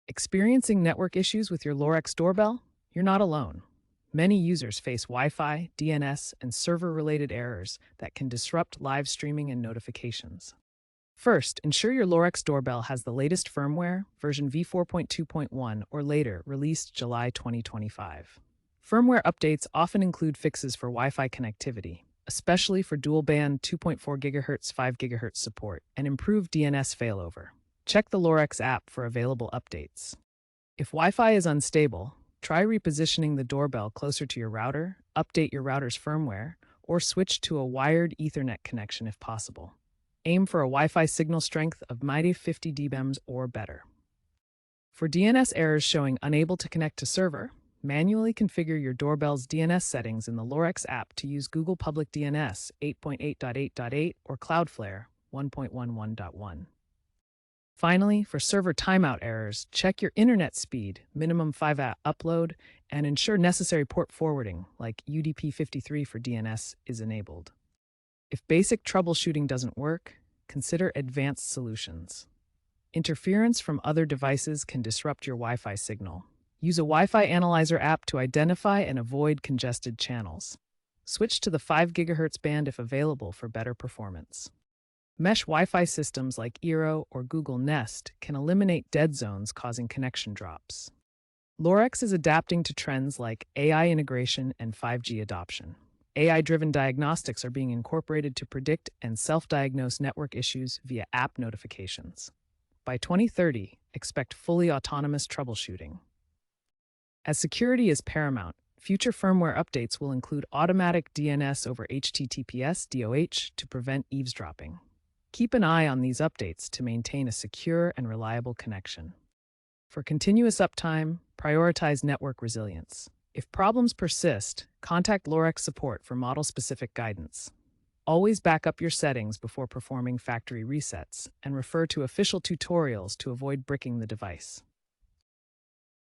Experiencing network issues with your Lorex doorbell? You're not alone. Many users face Wi-Fi, DNS, and server-related errors that can disrupt live streaming and notifications. First, ensure your Lorex doorbell has the latest firmware, version v4.2.1 or later, released July 2025. Firmware updates often include fixes for Wi-Fi connectivity, especially for dual-band 2.4 GHz 5 GHz support, and improved DNS failover. Check the Lorex app for available updates. If Wi-Fi is unstable, try repositioning the doorbell closer to your router, update your router's firmware, or switch to a wired Ethernet connection if possible. Aim for a Wi-Fi signal strength of 50 dBms or better. For DNS errors showing unable to connect to server, manually configure your doorbell's DNS settings in the Lorex app to use Google Public DNS 8.8.8.8 or Cloudflare 1.11.1. Finally, for server timeout errors, check your internet speed, minimum 5 upload, and ensure necessary port forwarding, like UDP53 for DNS, is enabled. If basic troubleshooting doesn't work, consider advanced solutions. Interference from other devices can disrupt your Wi-Fi signal. Use a Wi-Fi analyzer app to identify and avoid congested channels. Switch to the 5 GHz band if available for better performance. Mesh Wi-Fi systems like Eero or Google Nest can eliminate dead zones causing connection drops. Lorex is adapting to trends like AI integration and 5G adoption. AI-driven diagnostics are being incorporated to predict and self-diagnose network issues via app notifications. By 2030, expect fully autonomous troubleshooting. As security is paramount, future firmware updates will include automatic DNS over HTTPS DOH to prevent eavesdropping. Keep an eye on these updates to maintain a secure and reliable connection. For continuous uptime, prioritize network resilience. If problems persist, contact Lorex support for model-specific guidance. Always back up your settings before performing factory resets and refer to official tutorials to avoid bricking the device.